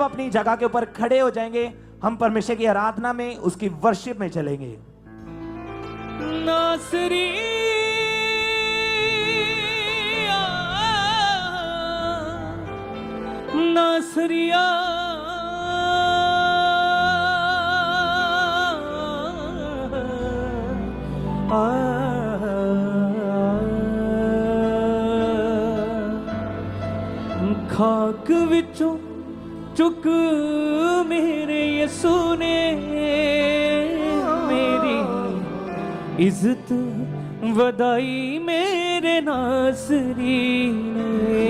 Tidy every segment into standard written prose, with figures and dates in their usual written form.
सब अपनी जगह के ऊपर खड़े हो जाएंगे, हम परमेश्वर की आराधना में, उसकी वर्शिप में चलेंगे। नासरी नासरिया खाक विचों चुक मेरे यसू ने मेरी इज्जत वदाई मेरे नासरी ने,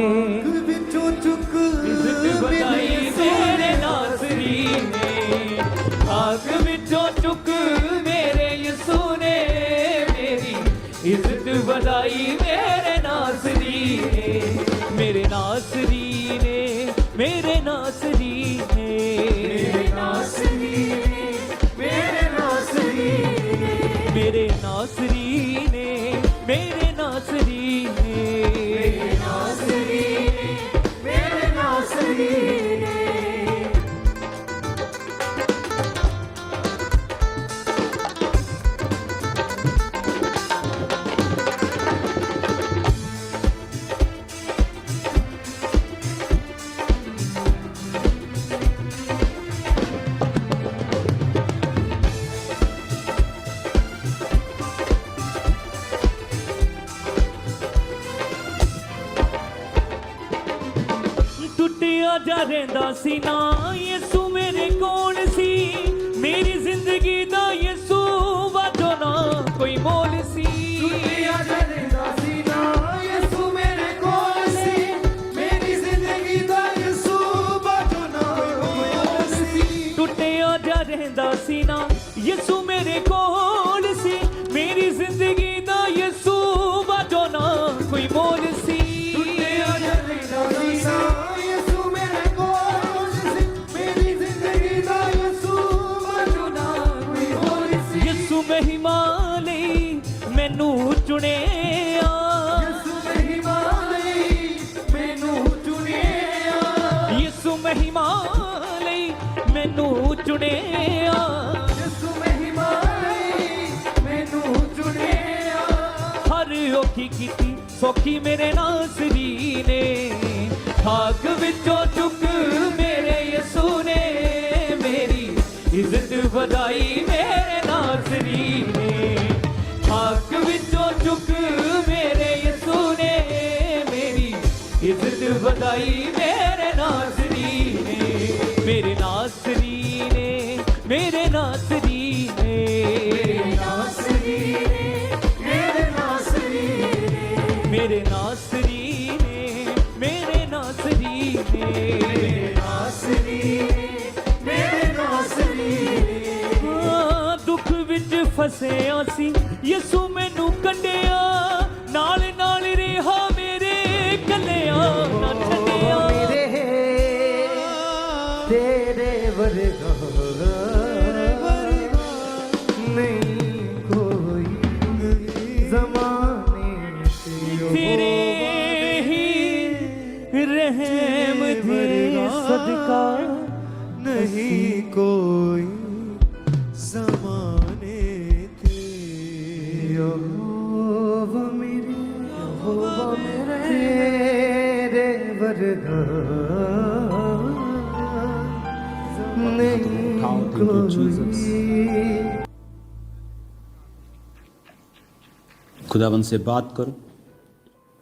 विचों चुक इज्जत वदाई मेरे नासरी ने, खाक विचों चुक मेरे यसू ने मेरी इज्जत वदाई मेरे नासरी ने, मेरे नासरी ने, मेरे नासरी ने, मेरे नासरी ने, मेरे नासरी ने, मेरे नासरी ने, मेरे नासरी ने, मेरे नासरी ने, मेरे नासरी ने। टुटिया जा रहिंदा सी ना यसू मेरे कोल सी, मेरी जिंदगी दा यसू वाजो ना कोई मोल सी, टुटिया जा रहिंदा सी ना यसू मेरे कोल सी, मेरी जिंदगी दा यसू वाजो ना कोई मोल सी, टुटिया जा रहिंदा सी ना यसू मेरे कोल सी, मेरी जिंदगी दा यसू वाजो ना कोई मोल सी, टुटिया जा रहिंदा सी ना यसू मेरे कोल सी, मेरी जिंदगी दा यसू वाजो ना कोई मोल सी, यसू महिमा लई मैनू चुनिया, यसू महिमा लई मैनू चुनिया, यसू महिमा लई मैनू चुनिया, यसू महिमा लई मैनू चुनिया, हर औखी कीती सौखी मेरे नासरी ने, खाक विचों चुक मेरे यसू ने मेरी इज्जत वधाई मेरे नासरी ने, खाक विचों चुक मेरे यसू ने मेरी इज्जत वधाई मेरे नासरी ने, मेरे नासरी ने, मेरे नासरी ने, नासरी ने, मेरे नासरी ने, मेरे नासरी ने, मेरे नासरी ने, नासरी ने, मेरे नासरी ने। दुख विच फसिया सी यसू मैनू कड्डिया, नाल नाल रेहा मेरे कल्लिया ना छड्डिया, तेरे वर्गा नहीं कोई ज़माने तेरे ही रहम दे सदका नहीं कोई ज़माने थे। यहोवा मेरे तेरे वर्गा नहीं कोई। खुदावन से बात करो।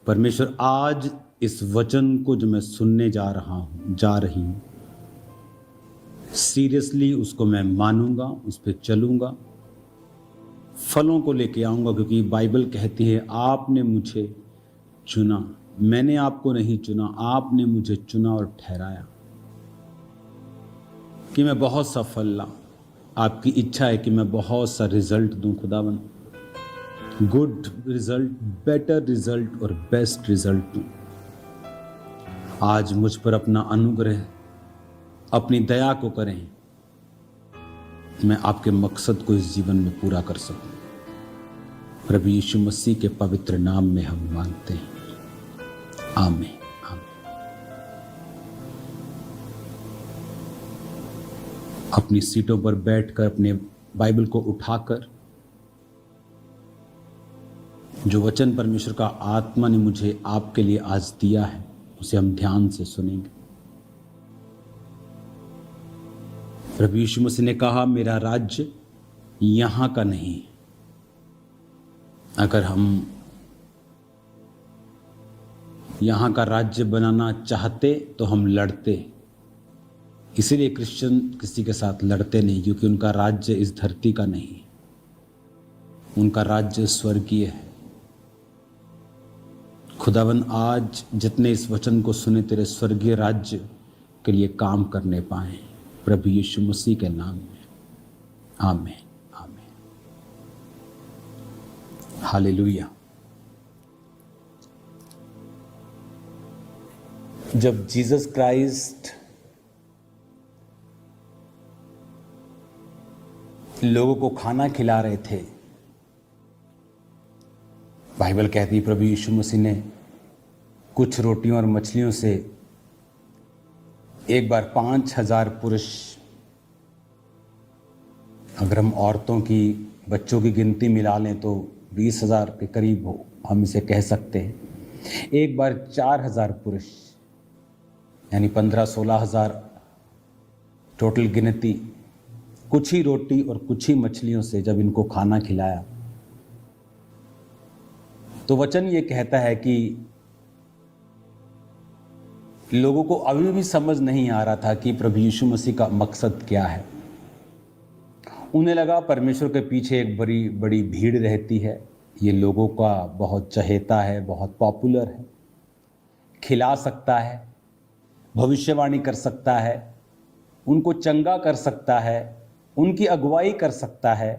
परमेश्वर, आज इस वचन को जो मैं सुनने जा रही हूँ, सीरियसली उसको मैं मानूंगा, उस पर चलूंगा, फलों को लेके आऊंगा, क्योंकि बाइबल कहती है आपने मुझे चुना, मैंने आपको नहीं चुना, आपने मुझे चुना और ठहराया कि मैं बहुत सा फल लाऊं। आपकी इच्छा है कि मैं बहुत सा रिजल्ट दूं खुदावन, गुड रिजल्ट, बेटर रिजल्ट और बेस्ट रिजल्ट दूं। आज मुझ पर अपना अनुग्रह, अपनी दया को करें, मैं आपके मकसद को इस जीवन में पूरा कर सकूं। प्रभु यीशु मसीह के पवित्र नाम में हम मांगते हैं, आमीन। अपनी सीटों पर बैठकर अपने बाइबल को उठाकर जो वचन परमेश्वर का आत्मा ने मुझे आपके लिए आज दिया है उसे हम ध्यान से सुनेंगे। प्रभु यीशु मसीह ने कहा, मेरा राज्य यहाँ का नहीं। अगर हम यहाँ का राज्य बनाना चाहते तो हम लड़ते। इसीलिए क्रिश्चियन किसी के साथ लड़ते नहीं, क्योंकि उनका राज्य इस धरती का नहीं, उनका राज्य स्वर्गीय है। खुदावन आज जितने इस वचन को सुने तेरे स्वर्गीय राज्य के लिए काम करने पाए, प्रभु यीशु मसीह के नाम में, आमीन आमीन। हालेलुया। जब जीसस क्राइस्ट लोगों को खाना खिला रहे थे, बाइबल कहती है प्रभु यीशु मसीह ने कुछ रोटियों और मछलियों से एक बार 5,000 पुरुष, अगर हम औरतों की बच्चों की गिनती मिला लें तो 20,000 के करीब हो, हम इसे कह सकते हैं। एक बार 4,000 पुरुष यानी 15-16,000 टोटल गिनती, कुछ ही रोटी और कुछ ही मछलियों से जब इनको खाना खिलाया, तो वचन ये कहता है कि लोगों को अभी भी समझ नहीं आ रहा था कि प्रभु यीशु मसीह का मकसद क्या है। उन्हें लगा परमेश्वर के पीछे एक बड़ी बड़ी भीड़ रहती है, ये लोगों का बहुत चहेता है, बहुत पॉपुलर है, खिला सकता है, भविष्यवाणी कर सकता है, उनको चंगा कर सकता है, उनकी अगुवाई कर सकता है,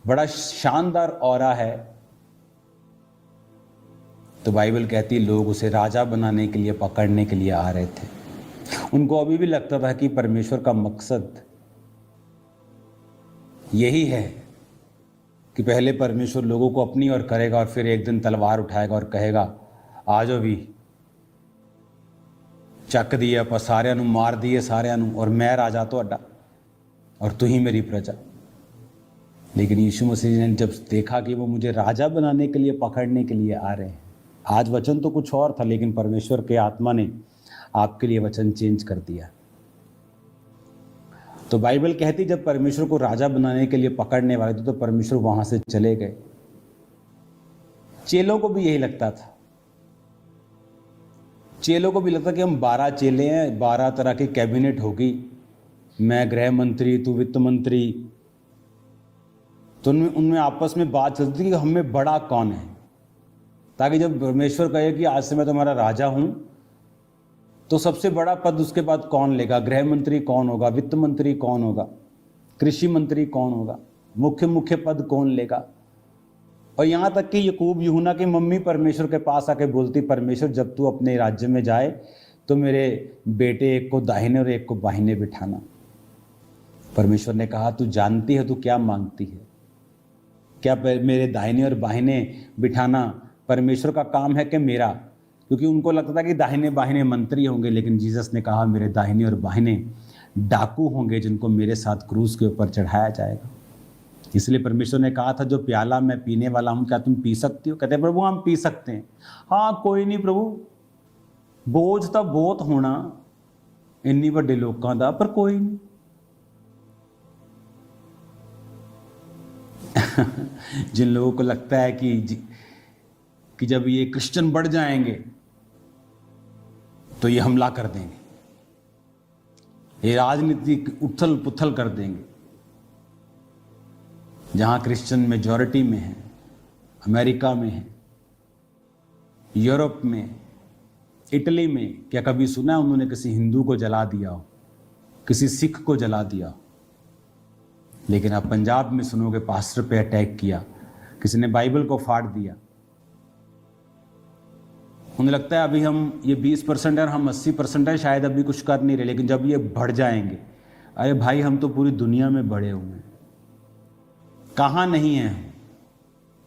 बड़ा शानदार ऑरा है। तो बाइबल कहती है लोग उसे राजा बनाने के लिए, पकड़ने के लिए आ रहे थे। उनको अभी भी लगता था कि परमेश्वर का मकसद यही है कि पहले परमेश्वर लोगों को अपनी ओर करेगा और फिर एक दिन तलवार उठाएगा और कहेगा, आ जाओ भी, ਚੱਕ दिए ਆਪਾਂ ਸਾਰਿਆਂ ਨੂੰ, मार दिए सारिਆਂ ਨੂੰ, और मैं राजा ਤੁਹਾਡਾ और तू ही मेरी प्रजा। लेकिन यीशु मसीह ने जब देखा कि वो मुझे राजा बनाने के लिए, पकड़ने के लिए आ रहे हैं, आज वचन तो कुछ और था, लेकिन परमेश्वर के आत्मा ने आपके लिए वचन चेंज कर दिया। तो बाइबल कहती जब परमेश्वर को राजा बनाने के लिए पकड़ने वाले थे तो परमेश्वर वहां से चले गए। चेलों को भी यही लगता था, चेलों को भी लगता कि हम 12 चेले हैं, 12 तरह की कैबिनेट होगी, मैं गृह मंत्री, तू वित्त मंत्री, तो उनमें आपस में बात चलती थी कि हमें बड़ा कौन है, ताकि जब परमेश्वर कहे कि आज से मैं तुम्हारा राजा हूं तो सबसे बड़ा पद उसके बाद कौन लेगा, गृह मंत्री कौन होगा, वित्त मंत्री कौन होगा, कृषि मंत्री कौन होगा, मुख्य पद कौन लेगा। और यहाँ तक कि याकूब यूहन्ना की मम्मी परमेश्वर के पास आके बोलती, परमेश्वर जब तू अपने राज्य में जाए तो मेरे बेटे एक को दाहिने और एक को बाहिने बिठाना। परमेश्वर ने कहा, तू जानती है तू क्या मांगती है, क्या मेरे दाहिने और बाहिने बिठाना परमेश्वर का काम है कि मेरा? क्योंकि उनको लगता था कि दाहिने बाहिने मंत्री होंगे, लेकिन जीसस ने कहा मेरे दाहिने और बाहिने डाकू होंगे जिनको मेरे साथ क्रूस के ऊपर चढ़ाया जाएगा। इसलिए परमेश्वर ने कहा था, जो प्याला मैं पीने वाला हूं क्या तुम पी सकती हो? कहते प्रभु हम पी सकते हैं। हाँ कोई नहीं प्रभु, बोझ तो बहुत होना इन्नी वड्डे लोगों का, पर कोई नहीं। जिन लोगों को लगता है कि जब ये क्रिश्चियन बढ़ जाएंगे तो ये हमला कर देंगे, ये राजनीतिक उथल पुथल कर देंगे। जहां क्रिश्चियन मेजॉरिटी में है, अमेरिका में है, यूरोप में, इटली में, क्या कभी सुना है उन्होंने किसी हिंदू को जला दिया हो, किसी सिख को जला दिया हो? लेकिन आप पंजाब में सुनोगे पास्टर पे अटैक किया, किसी ने बाइबल को फाड़ दिया। उन्हें लगता है अभी हम ये 20% है और हम 80% है, शायद अभी कुछ कर नहीं रहे, लेकिन जब ये बढ़ जाएंगे, अरे भाई हम तो पूरी दुनिया में बढ़े हुए हैं, कहाँ नहीं है।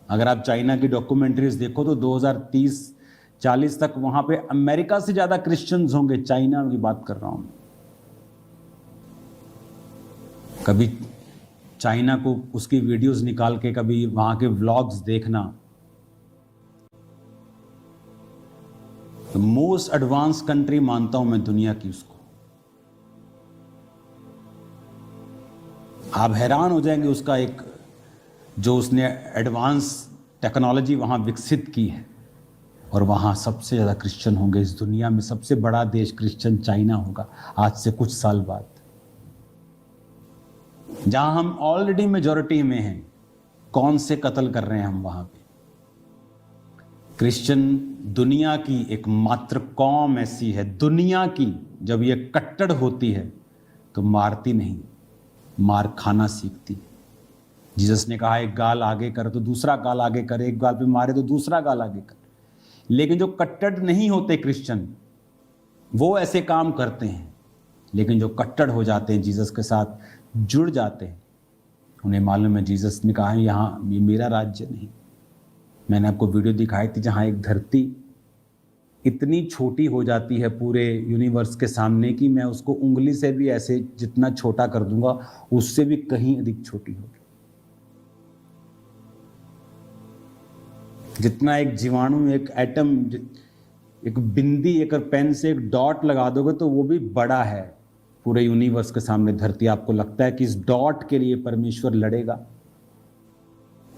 अगर आप चाइना की डॉक्यूमेंट्रीज देखो तो 2030-40 तक वहां पे अमेरिका से ज्यादा क्रिश्चियंस होंगे, चाइना की बात कर रहा हूं। कभी चाइना को उसकी वीडियोस निकाल के कभी वहां के व्लॉग्स देखना। मोस्ट एडवांस कंट्री मानता हूं मैं दुनिया की उसको। आप हैरान हो जाएंगे उसका एक जो उसने एडवांस टेक्नोलॉजी वहां विकसित की है। और वहाँ सबसे ज़्यादा क्रिश्चियन होंगे इस दुनिया में। सबसे बड़ा देश क्रिश्चियन चाइना होगा आज से कुछ साल बाद, जहाँ हम ऑलरेडी मेजॉरिटी में हैं। कौन से कत्ल कर रहे हैं हम वहाँ पे? क्रिश्चियन दुनिया की एकमात्र कौम ऐसी है दुनिया की, जब ये कट्टर होती है तो मारती नहीं, मार खाना सीखती। जीसस ने कहा एक गाल आगे कर तो दूसरा गाल आगे कर, एक गाल पे मारे तो दूसरा गाल आगे कर। लेकिन जो कट्टर नहीं होते क्रिश्चियन, वो ऐसे काम करते हैं। लेकिन जो कट्टर हो जाते हैं, जीसस के साथ जुड़ जाते हैं, उन्हें मालूम है जीसस ने कहा यहाँ ये मेरा राज्य नहीं। मैंने आपको वीडियो दिखाई थी जहाँ एक धरती इतनी छोटी हो जाती है पूरे यूनिवर्स के सामने कि मैं उसको उंगली से भी ऐसे जितना छोटा कर दूंगा उससे भी कहीं अधिक छोटी होगी। जितना एक जीवाणु, एक एटम, एक बिंदी, एक पेन से एक डॉट लगा दोगे तो वो भी बड़ा है पूरे यूनिवर्स के सामने धरती। आपको लगता है कि इस डॉट के लिए परमेश्वर लड़ेगा?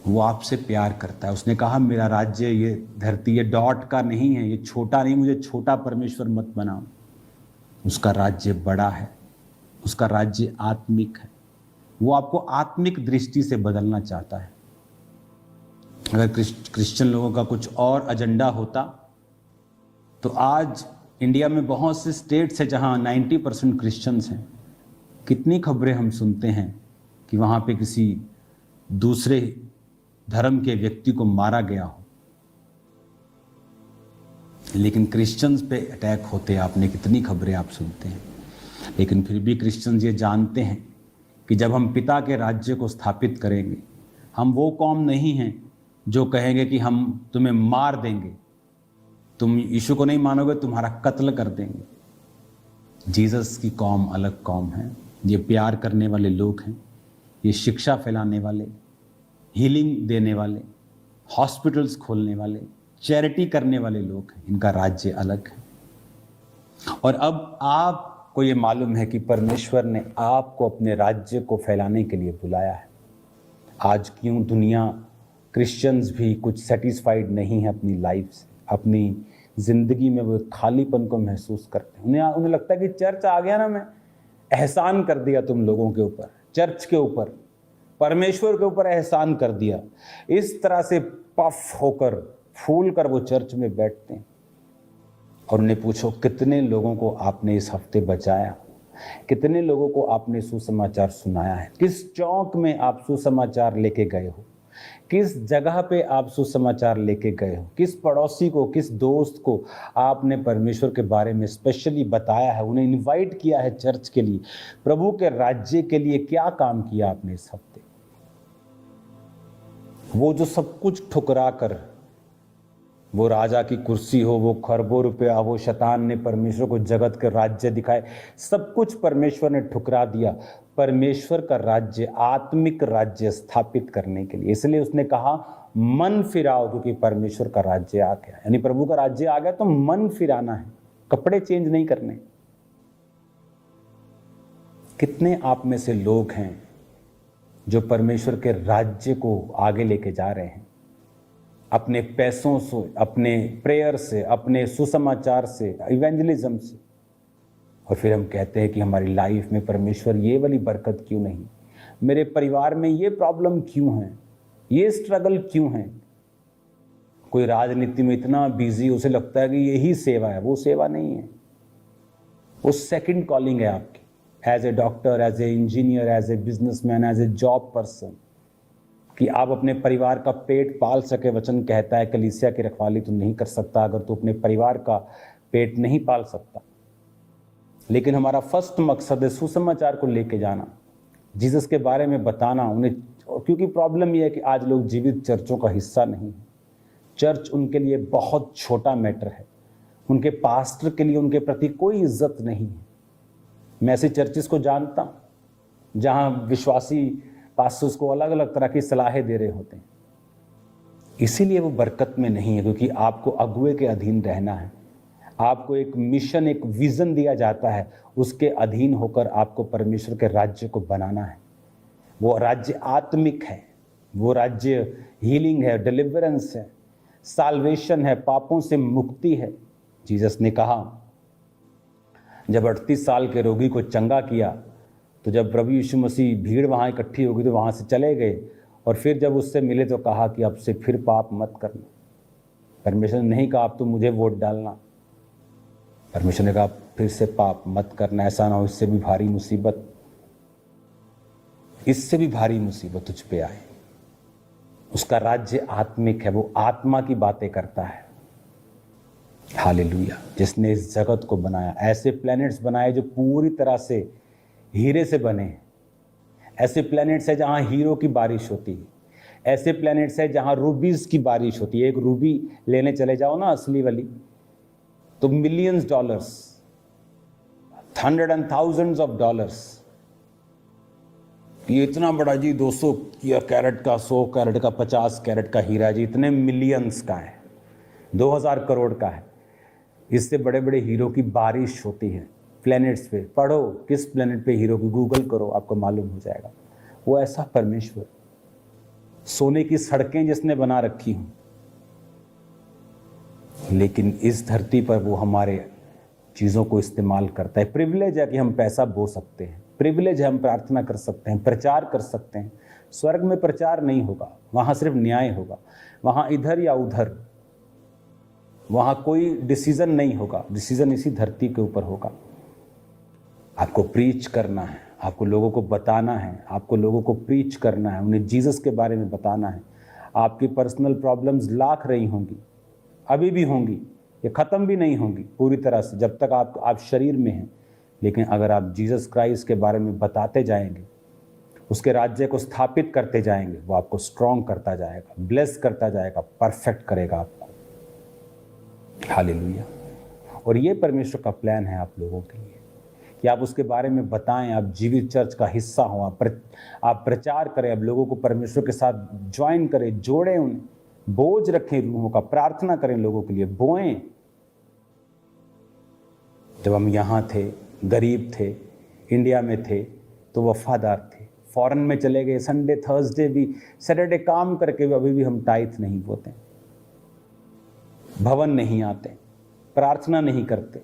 वो आपसे प्यार करता है। उसने कहा मेरा राज्य ये धरती ये डॉट का नहीं है, ये छोटा नहीं, मुझे छोटा परमेश्वर मत बनाओ। उसका राज्य बड़ा है, उसका राज्य आत्मिक है। वो आपको आत्मिक दृष्टि से बदलना चाहता है। अगर क्रिश्चियन लोगों का कुछ और एजेंडा होता तो आज इंडिया में बहुत से स्टेट्स हैं जहां 90% क्रिश्चियंस हैं। कितनी खबरें हम सुनते हैं कि वहां पे किसी दूसरे धर्म के व्यक्ति को मारा गया हो, लेकिन क्रिश्चियंस पे अटैक होते आपने कितनी खबरें आप सुनते हैं। लेकिन फिर भी क्रिश्चियंस ये जानते हैं कि जब हम पिता के राज्य को स्थापित करेंगे, हम वो कौम नहीं हैं जो कहेंगे कि हम तुम्हें मार देंगे, तुम यीशु को नहीं मानोगे, तुम्हारा कत्ल कर देंगे। जीसस की कौम अलग कौम है। ये प्यार करने वाले लोग हैं, ये शिक्षा फैलाने वाले, हीलिंग देने वाले, हॉस्पिटल्स खोलने वाले, चैरिटी करने वाले लोग हैं। इनका राज्य अलग है। और अब आपको ये मालूम है कि परमेश्वर ने आपको अपने राज्य को फैलाने के लिए बुलाया है। आज क्यों दुनिया क्रिश्चियंस भी कुछ सेटिस्फाइड नहीं है अपनी लाइफ से, अपनी ज़िंदगी में वो खालीपन को महसूस करते हैं। उन्हें लगता है कि चर्च आ गया ना, मैं एहसान कर दिया तुम लोगों के ऊपर, चर्च के ऊपर, परमेश्वर के ऊपर एहसान कर दिया। इस तरह से पफ होकर, फूल कर वो चर्च में बैठते हैं। और उन्हें पूछो कितने लोगों को आपने इस हफ्ते बचाया, कितने लोगों को आपने सुसमाचार सुनाया है, किस चौक में आप सुसमाचार लेके गए हो, किस जगह पे आप सुसमाचार लेके गए हो, किस पड़ोसी को, किस दोस्त को आपने परमेश्वर के बारे में स्पेशली बताया है, उन्हें इनवाइट किया है चर्च के लिए, प्रभु के राज्य के लिए क्या काम किया आपने इस हफ्ते। वो जो सब कुछ ठुकरा कर, वो राजा की कुर्सी हो, वो खरबों रुपया हो, शैतान ने परमेश्वर को जगत के राज्य दिखाए, सब कुछ परमेश्वर ने ठुकरा दिया परमेश्वर का राज्य, आत्मिक राज्य स्थापित करने के लिए। इसलिए उसने कहा मन फिराओ, क्योंकि परमेश्वर का राज्य आ गया। यानी प्रभु का राज्य आ गया तो मन फिराना है, कपड़े चेंज नहीं करने। कितने आप में से लोग हैं जो परमेश्वर के राज्य को आगे लेके जा रहे हैं, अपने पैसों से, अपने प्रेयर से, अपने सुसमाचार से, इवेंजलिज्म से। और फिर हम कहते हैं कि हमारी लाइफ में परमेश्वर ये वाली बरकत क्यों नहीं, मेरे परिवार में ये प्रॉब्लम क्यों है, ये स्ट्रगल क्यों है। कोई राजनीति में इतना बिजी, उसे लगता है कि यही सेवा है। वो सेवा नहीं है, वो सेकंड कॉलिंग है आपकी, as a doctor, as a engineer, as a businessman, as a job person, कि आप अपने परिवार का पेट पाल सके। वचन कहता है कलीसिया की रखवाली तू नहीं कर सकता अगर तू अपने परिवार का पेट नहीं पाल सकता। लेकिन हमारा फर्स्ट मकसद है सुसमाचार को लेके जाना, जीसस के बारे में बताना उन्हें। क्योंकि प्रॉब्लम यह है कि आज लोग जीवित चर्चों का हिस्सा नहीं है। चर्च उनके लिए बहुत छोटा मैटर है, उनके पास्टर के लिए उनके प्रति कोई इज्जत नहीं है। मैं ऐसे चर्चिस को जानता हूँ, जहां विश्वासी पास्टर्स को अलग अलग तरह की सलाहें दे रहे होते हैं। इसीलिए वो बरकत में नहीं है, क्योंकि आपको अगुए के अधीन रहना है। आपको एक मिशन, एक विजन दिया जाता है, उसके अधीन होकर आपको परमेश्वर के राज्य को बनाना है। वो राज्य आत्मिक है, वो राज्य हीलिंग है, डिलीवरेंस है, साल्वेशन है, पापों से मुक्ति है। जीसस ने कहा, जब 38 साल के रोगी को चंगा किया, तो जब प्रभु यीशु मसीह भीड़ वहाँ इकट्ठी हो गई तो वहाँ से चले गए, और फिर जब उससे मिले तो कहा कि अब से फिर पाप मत करना। परमेश्वर ने नहीं कहा अब तो मुझे वोट डालना, परमेश्वर ने कहा फिर से पाप मत करना, ऐसा ना हो इससे भी भारी मुसीबत, इससे भी भारी मुसीबत तुझ पे आए। उसका राज्य आत्मिक है, वो आत्मा की बातें करता है। हालेलुया। जिसने इस जगत को बनाया, ऐसे प्लैनेट्स बनाए जो पूरी तरह से हीरे से बने हैं। ऐसे प्लैनेट्स है जहां हीरो की बारिश होती है, ऐसे प्लैनेट्स है जहां रूबीज की बारिश होती है। एक रूबी लेने चले जाओ ना असली वाली, तो millions dollars, $100 and thousands of dollars। ये इतना बड़ा जी 200 कैरेट का, 100 कैरेट का, 50 कैरेट का हीरा जी इतने मिलियंस का है, 2000 करोड़ का है। इससे बड़े बड़े हीरो की बारिश होती है प्लैनेट्स पे। पढ़ो किस प्लैनेट पे हीरो की, गूगल करो, आपको मालूम हो जाएगा। वो ऐसा परमेश्वर, सोने की सड़कें जिसने बना रखी हूं, लेकिन इस धरती पर वो हमारे चीज़ों को इस्तेमाल करता है। प्रिविलेज है कि हम पैसा बो सकते हैं, प्रिविलेज है हम प्रार्थना कर सकते हैं, प्रचार कर सकते हैं। स्वर्ग में प्रचार नहीं होगा, वहाँ सिर्फ न्याय होगा। वहाँ इधर या उधर, वहाँ कोई डिसीजन नहीं होगा, डिसीजन इसी धरती के ऊपर होगा। आपको प्रीच करना है, आपको लोगों को बताना है, आपको लोगों को प्रीच करना है, उन्हें जीसस के बारे में बताना है। आपकी पर्सनल प्रॉब्लम्स लाख रही होंगी, अभी भी होंगी, ये ख़त्म भी नहीं होंगी पूरी तरह से जब तक आप शरीर में हैं। लेकिन अगर आप जीसस क्राइस्ट के बारे में बताते जाएंगे, उसके राज्य को स्थापित करते जाएंगे, वो आपको स्ट्रॉन्ग करता जाएगा, ब्लेस करता जाएगा, परफेक्ट करेगा आपको। हालेलुया। और ये परमेश्वर का प्लान है आप लोगों के लिए कि आप उसके बारे में बताएं, आप जीवित चर्च का हिस्सा हो, आप प्रचार करें, आप लोगों को परमेश्वर के साथ ज्वाइन करें, जोड़ें, उन्हें बोझ रखें रूहों का, प्रार्थना करें लोगों के लिए, बोएं। जब हम यहाँ थे, गरीब थे, इंडिया में थे, तो वफादार थे। फॉरेन में चले गए, संडे थर्सडे भी, सैटरडे काम करके भी अभी भी हम टाइथ नहीं बोते, भवन नहीं आते, प्रार्थना नहीं करते।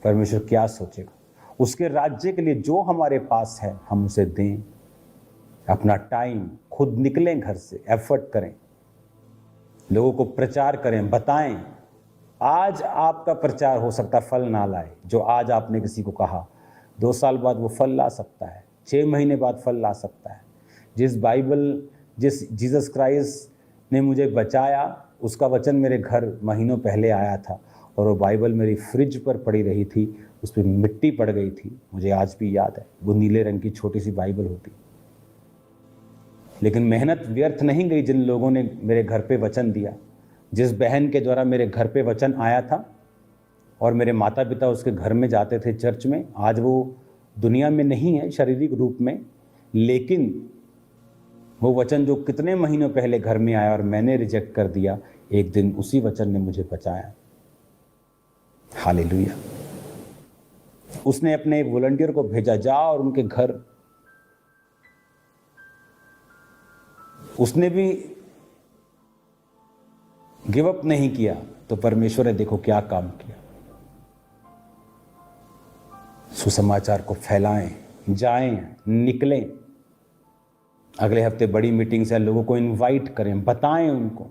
परमेश्वर क्या सोचेगा? उसके राज्य के लिए जो हमारे पास है हम उसे दें। अपना टाइम खुद निकलें, घर से एफर्ट करें, लोगों को प्रचार करें, बताएं। आज आपका प्रचार हो सकता फल ना लाए, जो आज आपने किसी को कहा 2 साल बाद वो फल ला सकता है, 6 महीने बाद फल ला सकता है। जिस जीसस क्राइस्ट ने मुझे बचाया, उसका वचन मेरे घर महीनों पहले आया था, और वो बाइबल मेरी फ्रिज पर पड़ी रही थी, उस पर मिट्टी पड़ गई थी, मुझे आज भी याद है। वो नीले रंग की छोटी सी बाइबल होती, लेकिन मेहनत व्यर्थ नहीं गई जिन लोगों ने मेरे घर पे वचन दिया। जिस बहन के द्वारा मेरे घर पे वचन आया था और मेरे माता पिता उसके घर में जाते थे चर्च में, आज वो दुनिया में नहीं है शारीरिक रूप में, लेकिन वो वचन जो कितने महीनों पहले घर में आया और मैंने रिजेक्ट कर दिया, एक दिन उसी वचन ने मुझे बचाया। हालेलुया। उसने अपने एक वॉलंटियर को भेजा, जा और उनके घर, उसने भी गिव अप नहीं किया, तो परमेश्वर ने देखो क्या काम किया। सुसमाचार को फैलाएं, जाएं, निकलें। अगले हफ्ते बड़ी मीटिंग्स है, लोगों को इनवाइट करें, बताएं उनको,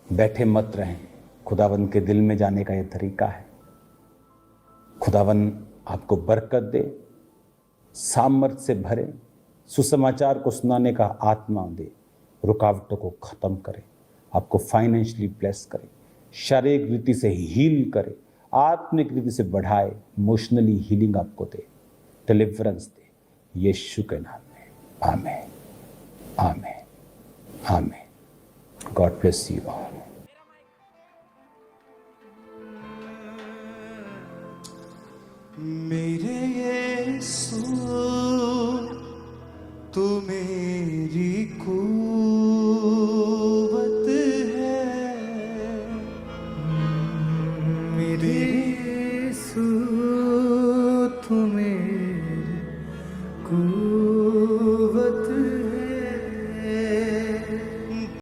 बैठे मत रहें। खुदावंद के दिल में जाने का ये तरीका है। खुदावंद आपको बरकत दे, सामर्थ्य से भरे, सुसमाचार को सुनाने का आत्मा दे, रुकावटों को खत्म करे, आपको फाइनेंशियली ब्लेस करे, शारीरिक रीति से हील करे, आत्मिक रीति से बढ़ाए, इमोशनली हीलिंग आपको दे, डिलीवरेंस दे, यीशु के नाम में। आमीन, आमीन, आमीन। God bless you all. मेरे यीशु तू मेरी कुव्वत है, मेरे यीशु तू मेरी कुव्वत